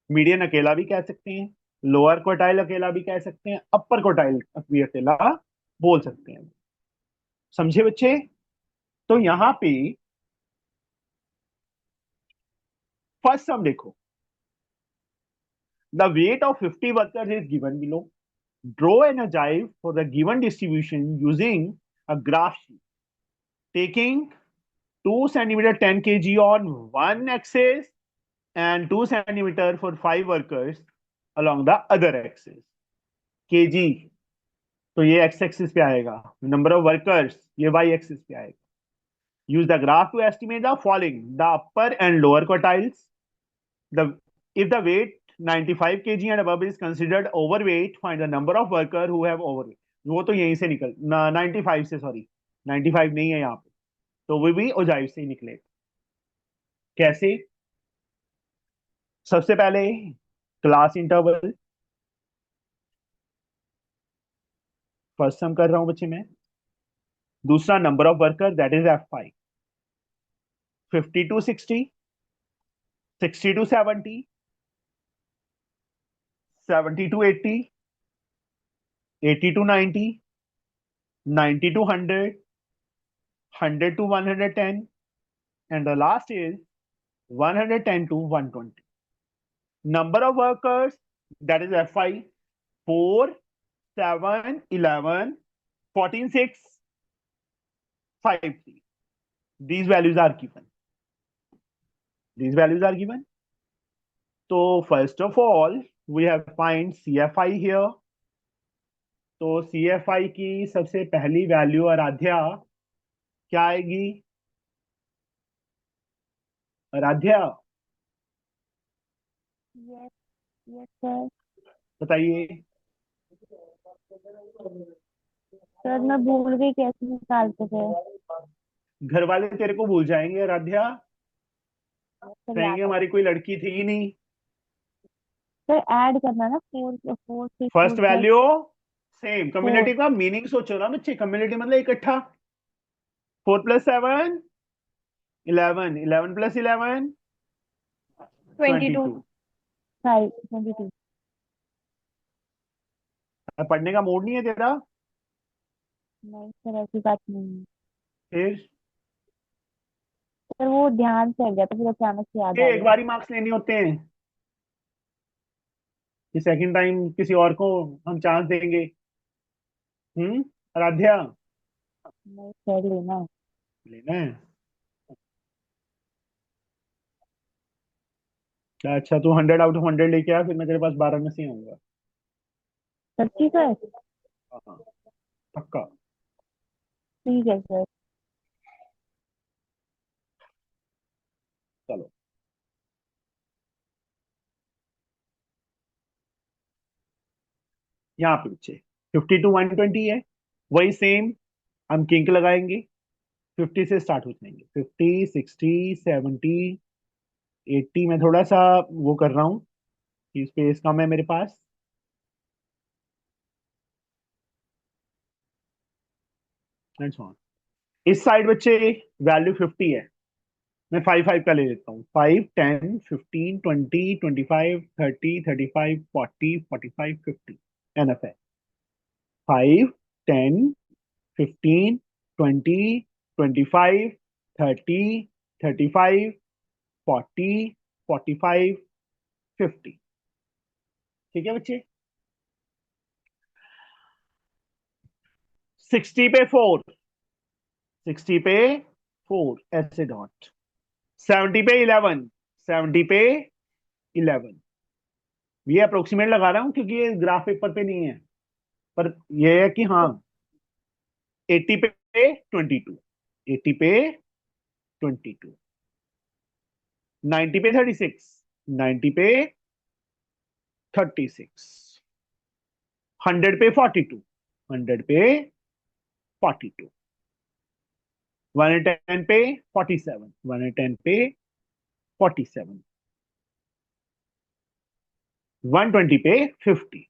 मीडियन अकेला भी कह सकते हैं, लोअर क्वार्टाइल अकेला भी कह सकते हैं, अपर क्वार्टाइल भी अकेला बोल सकते हैं। समझे बच्चे? तो यहां पे फर्स्ट सम देखो, the weight of 50 workers is given below, draw an ogive for the given distribution using a graph sheet taking 2 centimeter 10 kg on one axis and 2 centimeter for 5 workers along the other axis. kg तो ये x axis पे आएगा, number of workers ये y axis पे आएगा। Use the graph to estimate the following, the upper and lower quartiles, the if the weight 95 kg and above is considered overweight, find the number of worker who have overweight. वो तो यहीं से निकल 95 से, sorry 95 नहीं है यहाँ पे, तो वो भी ओजाइव से ही निकले। कैसे? सबसे पहले क्लास इंटरवल, फर्स्ट सम कर रहा हूं बच्चे मैं। दूसरा number of worker, that is F5, 50 to 60, 60 to 70, 70 to 80, 80 to 90, 90 to 100, 100 to 110, and the last is 110 to 120. Number of workers, that is F5, 4, 7, 11, 14, 6, 5, 3. These values are given. These values are given. So first of all, we have find CFI here. तो CFI की सबसे पहली value Aaradhya क्या आएगी? Aaradhya, yes sir. बताइए। Sir मैं भूल गई कैसे निकालते थे। घर वाले तेरे को भूल जाएंगे आराध्या, सर याद कहेंगे है। हमारी कोई लड़की थी ही नहीं। सर ऐड करना ना, 4 4 6 first 4 plus value same. 4 community का मीनिंग सोचो ना बच्चे, कम्युनिटी मतलब इकट्ठा। 4 + 7 11, 11 + 11 22 22। 5 22। पढ़ने का मूड नहीं है तेरा? नहीं सर ऐसी बात नहीं है। फिर सर वो ध्यान से आ गया तो फिर अचानक से याद आ ये एक गया। बार ही मार्क्स लेने होते हैं कि सेकंड टाइम किसी और को हम चांस देंगे? आराध्या, नहीं सर लेना है। लेना है। अच्छा, तू 100 आउट ऑफ 100 लेके आ, फिर मैं तेरे पास 12 में से ही आऊंगा। सच्ची सर? हाँ, पक्का। ठीक है सर। चलो, यहाँ पे बच्चे 50 to 120 है, वही सेम। हम किंक लगाएंगे, 50 से स्टार्ट हो जाएंगे। 50, 60, 70, 80। मैं थोड़ा सा वो कर रहा हूँ कि स्पेस कम है मेरे पास। That's all. इस साइड बच्चे वैल्यू 50 है, मैं 5 5 का ले लेता हूँ। 5, 10, 15, 20, 25, 30, 35, 40, 45, 50। एनफ है। 5, 10, 15, 20, 25, 30, 35, 40, 45, 50। ठीक है बच्चे? 60 पे 4, 60 पे 4 ऐसे डॉट। 70 पे 11, 70 पे 11। ये अप्रोक्सीमेट लगा रहा हूं क्योंकि ये ग्राफ पेपर पे नहीं है, पर ये है कि हाँ। 80 पे 22, 80 पे 22, 90 पे 36, 90 पे 36, 100 पे 42, 100 पे 42, 110 पे 47, 110 पे 47, 120 पे 50।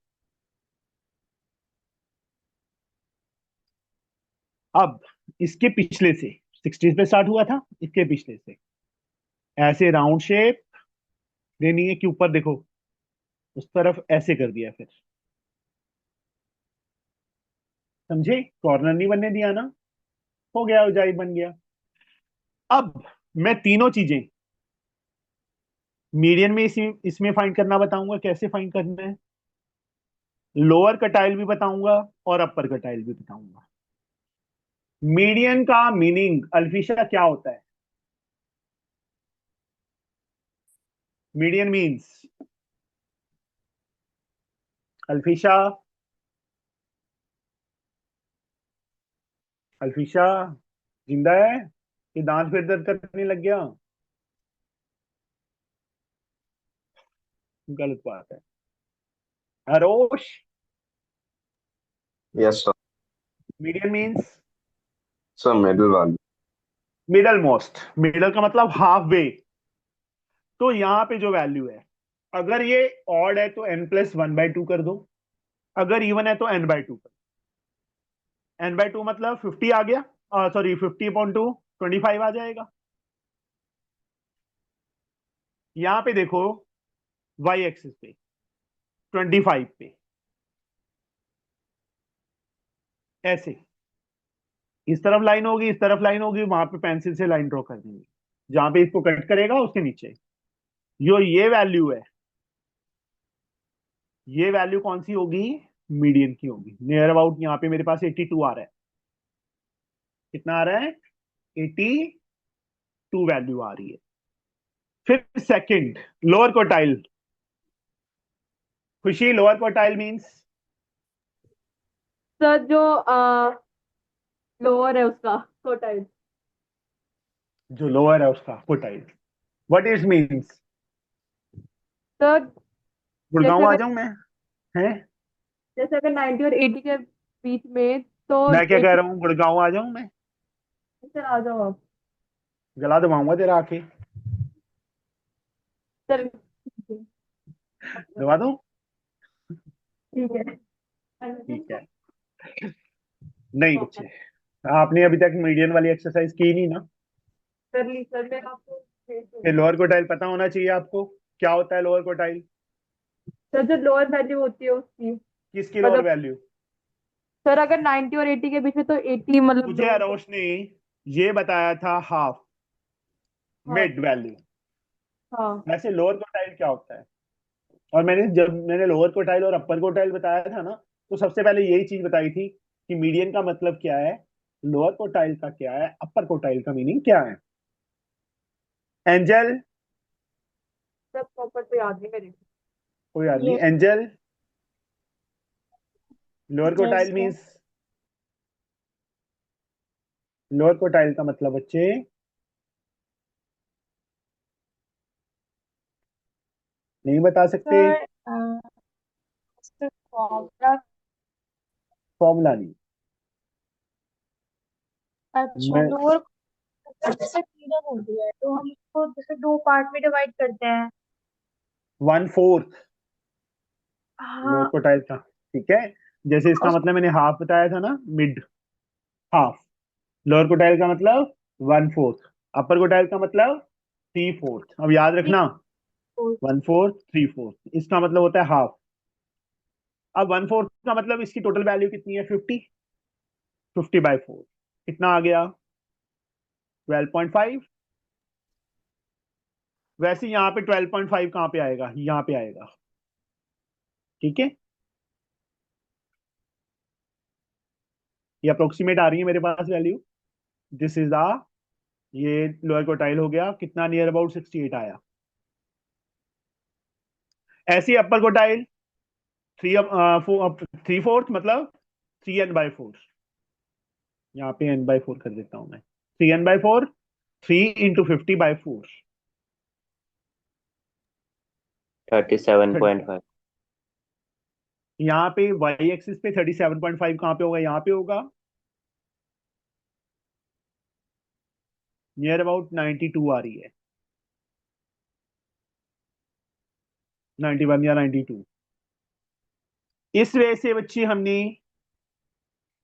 अब इसके पिछले से 60 पे स्टार्ट हुआ था, इसके पिछले से ऐसे राउंड शेप देनी है कि ऊपर देखो, उस तरफ ऐसे कर दिया। फिर समझे? कॉर्नर नहीं बनने दिया ना, हो गया, उजाई बन गया। अब मैं तीनों चीजें मीडियन में इसमें फाइंड करना बताऊंगा, कैसे फाइंड करना है। लोअर कटाइल भी बताऊंगा और अपर कटाइल भी बताऊंगा। मीडियन का मीनिंग अल्फिशा क्या होता है? मीडियन मीन्स अल्फिशा, अल्फिशा जिंदा है कि दांत फिर दर्द करने लग गया? गलत बात है। हरोश, Yes, sir. Median means So middle value. Middle most. Middle का मतलब हाफ वे। तो यहाँ पे जो वैल्यू है, अगर ये ऑड है तो n+1/2 कर दो, अगर इवन है तो n/2 कर दो। n/2 मतलब 50 आ गया, सॉरी 50/2 25 आ जाएगा। यहाँ पे देखो, y एक्सिस पे 25 पे ऐसे इस तरफ लाइन होगी, इस तरफ लाइन होगी, वहां पे पेंसिल से लाइन ड्रॉ कर देंगे। जहां पे इसको कट करेगा उसके नीचे जो ये वैल्यू है, ये वैल्यू कौन सी होगी? मीडियन की होगी। नियर अबाउट यहाँ पे मेरे पास 82 आ रहा है। कितना आ रहा है? 82 वैल्यू आ रही है। फिर सेकंड, लोअर क्वार्टाइल। खुशी, लोअर क्वार्टाइल मींस सर जो लोअर है उसका क्वार्टाइल। जो लोअर है उसका quartile. What it means? Sir Gurgaon जैसे आ अगर जाऊं मैं? हैं? जैसे अगर 90 और 80 के बीच में, तो मैं क्या कह 80 रहा हूँ, गुड़गांव आ जाऊं मैं? से आ जाओ आप। गला दबाऊंगा तेरा आके। चल दबा दूं? ठीक है। ठीक है। नहीं बच्चे, आपने अभी तक मीडियन वाली एक्सरसाइज की नहीं ना? कर ली सर, मैं आपको भेज फिर दूंगी। लोअर क्वार्टाइल पता होना चाहिए आपको। क्या होता है लोअर क्वार्टाइल? सर जो लोअर वैल्यू होती है उसकी, किसकी लोअर मतलब वैल्यू? सर अगर 90 और 80 के बीच में, तो 80 मतलब मुझे लोअर। आरोश ने ये बताया था हाफ, हाँ मिड वैल्यू। हाँ वैसे लोअर क्वार्टाइल क्या होता है? और जब मैंने लोअर क्वार्टाइल और अपर क्वार्टाइल बताया था ना, तो सबसे पहले यही चीज बताई थी कि मीडियन का मतलब क्या है, लोअर क्वार्टाइल का क्या है, अपर क्वार्टाइल का मीनिंग क्या है। एंजल? सब प्रॉपर तो याद नहीं मेरे को। कोई याद नहीं? Yes, angel, lower yes, quartile sir. Means, lower quartile का मतलब बच्चे, नहीं बता सकते? Sir, इसका फॉर्मूला। फॉर्मूला नहीं। अच्छा, मैं लोअर जैसे फ्रीडम होती है तो हम इसको जैसे दो पार्ट में डिवाइड करते हैं। 1/4 लोअर हाँ। क्वार्टाइल का, ठीक है। जैसे इसका उस मतलब मैंने हाफ बताया था ना, मिड, हाफ। लोअर क्वार्टाइल का मतलब 1/4, अपर क्वार्टाइल का मतलब 3/4। अब याद रखना, 1/4 3/4 इसका मतलब होता है हाफ। अब 1/4 का मतलब इसकी टोटल वैल्यू कितनी है? 50। 50/4 कितना आ गया? 12.5। वैसे यहाँ पे 12.5 कहाँ पे आएगा? यहाँ पे आएगा, ठीक है। ये अप्रोक्सीमेट आ रही है मेरे पास वैल्यू। दिस इज द, ये लोअर क्वार्टाइल हो गया, कितना नियर अबाउट 68 आया। ऐसी अपर क्वार्टाइल 3/4 मतलब 3n/4। यहाँ पे n/4 कर देता हूं मैं, 3n/4, 3 × 50/4। 37.5। यहाँ पे y एक्सिस पे 37.5 कहाँ पे होगा? यहाँ पे होगा, नियर अबाउट 92 आ रही है, 91 या 92। इस वजह से बच्चे हमने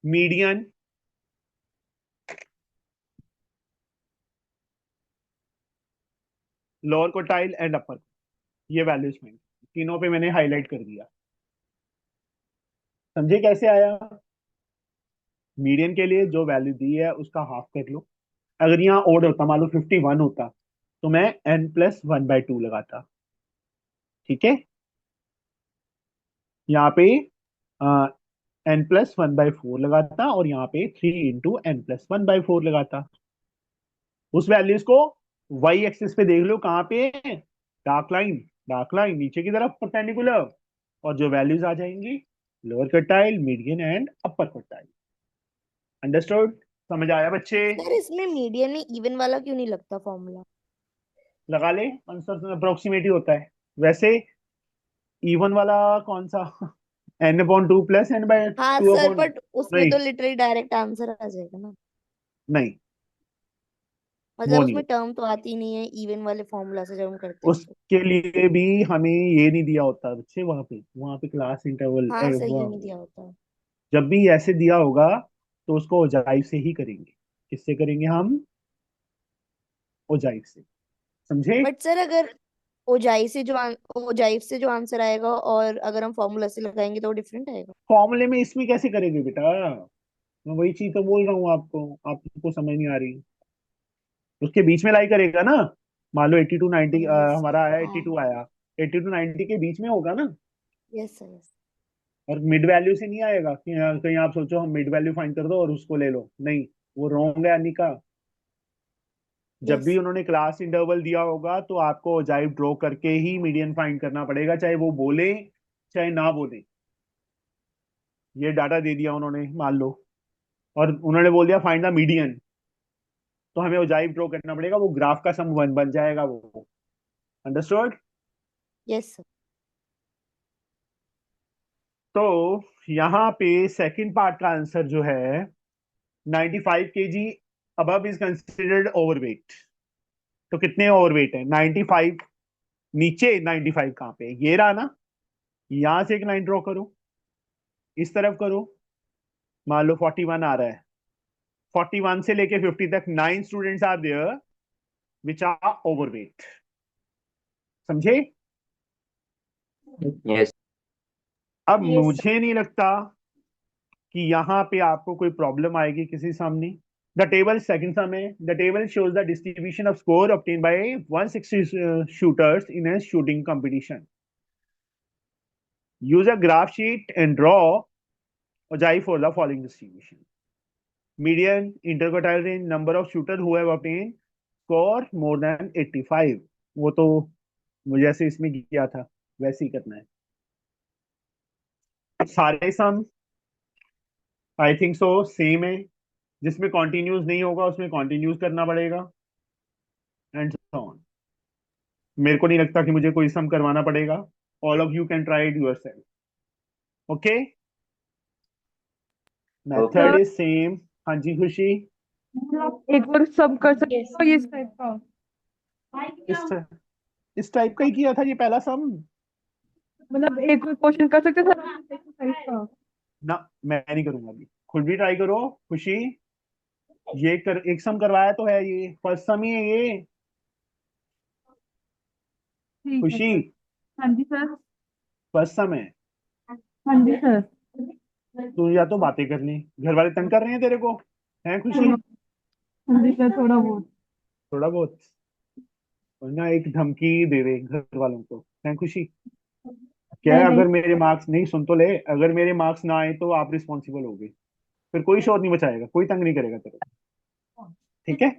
median, lower quartile and upper, ये वैल्यूज में तीनों पे मैंने हाईलाइट कर दिया। समझे कैसे आया? मीडियन के लिए जो वैल्यू दी है उसका हाफ कर लो। अगर यहाँ ओड होता, मान लो 51 होता, तो मैं n+1/2 लगाता, ठीक है। यहाँ पे n+1/4 लगाता, और यहाँ पे 3 × n+1/4 लगाता। उस वैल्यूज को वाई एक्सिस पे देख लो, कहाँ पे? डार्क लाइन, डार्क लाइन नीचे की तरफ परपेंडिकुलर, और जो वैल्यूज आ जाएंगी, lower quartile, median and upper quartile. Understood? समझ आया बच्चे? सर इसमें मीडियन में इवन वाला क्यों नहीं लगता फॉर्मूला? लगा ले, आंसर अप्रोक्सीमेट ही होता है वैसे। इवन वाला कौन सा? n/2 प्लस n बाय हाँ टू सर, अपॉन बट उसमें नहीं, तो लिटरली डायरेक्ट आंसर आ जाएगा ना। नहीं, वो मतलब नहीं उसमें है। टर्म तो आती नहीं है इवन वाले फॉर्मूला से जब हम करते हैं तो। उसके लिए भी हमें ये नहीं दिया होता बच्चे, वहां पे क्लास इंटरवल, हाँ सही नहीं दिया होता। जब भी ऐसे दिया होगा तो उसको ओजाइव से ही करेंगे। किससे करेंगे हम? ओजाइव से, समझे? बट सर अगर ओजाइव से जो आंसर आएगा और अगर हम फॉर्मूला से लगाएंगे तो डिफरेंट आएगा। फॉर्मूले में इसमें कैसे करेंगे बेटा? मैं वही चीज तो बोल रहा हूँ आपको, आपको समझ नहीं आ रही। उसके बीच में लाई करेगा ना। मान लो 82 90, यस। हमारा आया, हाँ 82 आया, 80 to 90 के बीच में होगा ना। Yes sir yes. और मिड वैल्यू से नहीं आएगा कि कहीं आप सोचो हम मिड वैल्यू फाइंड कर दो और उसको ले लो, नहीं, वो रॉन्ग है अनिका। जब भी यस उन्होंने क्लास इंटरवल दिया होगा तो आपको ओजाइव ड्रॉ करके ही मीडियन फाइंड करना पड़ेगा, चाहे वो बोले चाहे ना बोले। ये डाटा दे दिया उन्होंने मान लो, और उन्होंने बोल दिया फाइंड द मीडियन, तो हमें ओजाइव ड्रॉ करना पड़ेगा, वो ग्राफ का सम बन जाएगा वो। अंडरस्टूड? Yes sir. तो यहाँ पे सेकंड पार्ट का आंसर जो है 95 kg above is considered overweight. तो कितने ओवरवेट है 95? नीचे 95 कहाँ पे है? ये रहा ना। यहां से एक लाइन ड्रॉ करो, इस तरफ करो, मान लो 41 आ रहा है। 41 से लेके 50 तक 9 students are there which are overweight. समझे? यस अब Yes, मुझे नहीं लगता कि यहाँ पे आपको कोई प्रॉब्लम आएगी किसी सामने। द टेबल सेकंड सम है, the table shows the distribution off score obtain bye 160 shooters in a shooting competition. Use a graph sheet and draw Ojai for the following distribution: median, interquartile range, number of shooters who have obtained score more than 85. वो तो मुझे जैसे इसमें किया था वैसे ही करना है। सारे सम आई थिंक सो सेम है, जिसमें कॉन्टिन्यूस नहीं होगा उसमें कॉन्टिन्यूस करना पड़ेगा एंड सो ऑन। मेरे को नहीं लगता कि मुझे कोई सम करवाना पड़ेगा। All of you can try it yourself. Okay, method is same. हाँ जी खुशी, आप एक बार सब कर सकते Yes. हो ये इस टाइप का। इस इस टाइप का ही किया था ये पहला सम मतलब एक क्वेश्चन कर सकते थे एक्सरसाइज का। ना। मैं नहीं करूंगा अभी, खुद भी ट्राई करो। खुशी, ये कर एक सम करवाया तो है, ये फर्स्ट सम ही है ये। ठीक है खुशी सर। हाँ जी सर। फर्स्ट सम है। हाँ जी सर। तू या तो बातें कर ली, घर वाले तंग कर रहे हैं तेरे को, है खुशी? हाँ जी सर, थोड़ा बहुत। थोड़ा बहुत, वरना एक धमकी दे दे घर वालों को, है खुशी? क्या है, नहीं अगर मेरे मार्क्स नहीं, सुन तो ले, अगर मेरे मार्क्स ना आए तो आप रिस्पॉन्सिबल होगे, फिर कोई शोर नहीं बचाएगा, कोई तंग नहीं करेगा तेरे को, ठीक है?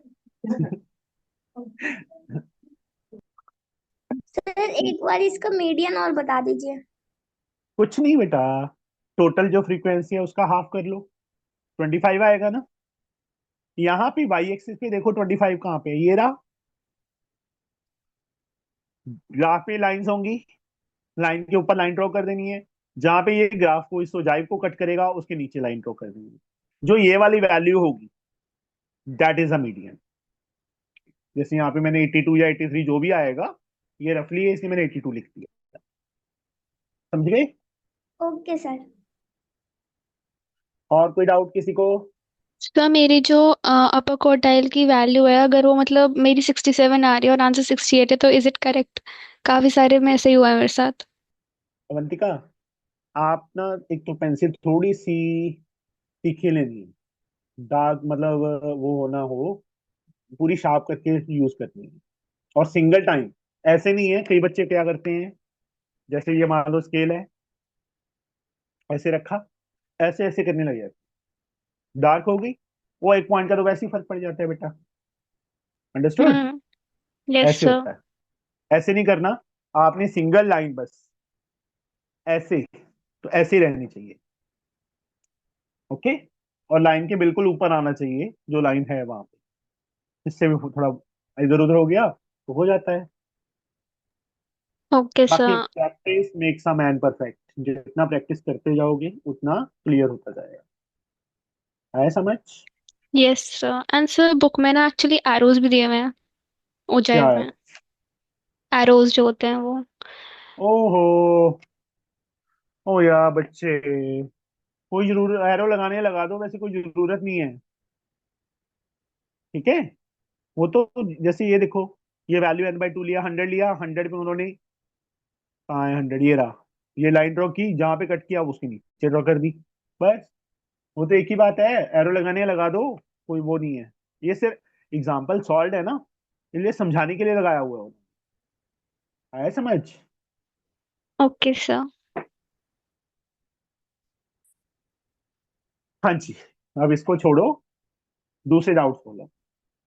सर एक बार इसका मीडियन और बता दीजिए। कुछ नहीं बेटा, टोटल जो फ्रीक्वेंसी है उसका हाफ कर लो, 25 आएगा ना। यहाँ पे वाई एक्सिस पे देखो 25 कहाँ पे है, ये रहा। ग्राफ पे लाइंस होंगी, लाइन के ऊपर लाइन ड्रॉ कर देनी है। जहां पे ये ग्राफ को, इस ओजाइव को कट करेगा उसके नीचे लाइन ड्रॉ कर देनी है। जो ये वाली वैल्यू होगी दैट इज अ मीडियन। जैसे यहाँ पे मैंने 82 या 83 जो भी आएगा, ये रफली है इसलिए मैंने 82 लिख दिया। समझ गए? Okay sir. और कोई डाउट किसी को? सर मेरी जो अपर क्वार्टाइल की वैल्यू है, अगर वो मतलब मेरी 67 आ रही है और आंसर 68 है, तो इज इट करेक्ट? काफी सारे में ऐसे ही हुआ है मेरे साथ। अवंतिका, आप ना एक तो पेंसिल थोड़ी सी तीखी लेनी है, डार्क मतलब वो होना हो, पूरी शार्प करके यूज करनी है। और सिंगल टाइम, ऐसे नहीं है, कई बच्चे क्या करते हैं, जैसे ये मान लो स्केल है, ऐसे रखा, ऐसे ऐसे करने लग जाते, डार्क हो गई, वो एक पॉइंट का तो वैसे ही फर्क पड़ जाता है बेटा। अंडरस्टूड? यस ऐसे सर। होता है, ऐसे नहीं करना। आपने सिंगल लाइन बस ऐसे, तो ऐसे ही रहनी चाहिए। ओके, और लाइन के बिल्कुल ऊपर आना चाहिए जो लाइन है वहां पे। इससे भी थोड़ा इधर उधर हो गया तो हो जाता है। ओके बाकी sir. Practice makes a man perfect, जितना प्रैक्टिस करते जाओगे उतना क्लियर होता जाएगा। आया समझ? Yes sir. And sir book में ना एक्चुअली एरोज भी दिए हुए हैं क्या ऊंचाई है? में। एरोज जो होते हैं वो। ओहो, ओ यार बच्चे, कोई जरूरत एरो लगाने लगा दो, वैसे कोई जरूरत नहीं है, ठीक है? वो तो जैसे ये देखो, ये वैल्यू n/2 लिया, 100 लिया, 100 पे उन्होंने, कहाँ है 100, ये रहा, ये लाइन ड्रॉ की, जहां पे कट किया उसके नीचे ड्रॉ कर दी, बस। वो तो एक ही बात है, एरो लगाने लगा दो, कोई वो नहीं है। ये सिर्फ एग्जाम्पल सॉल्व है ना, इसलिए समझाने के लिए लगाया हुआ है। आया समझ? Okay sir. हाँ जी, अब इसको छोड़ो, दूसरे डाउट बोलो।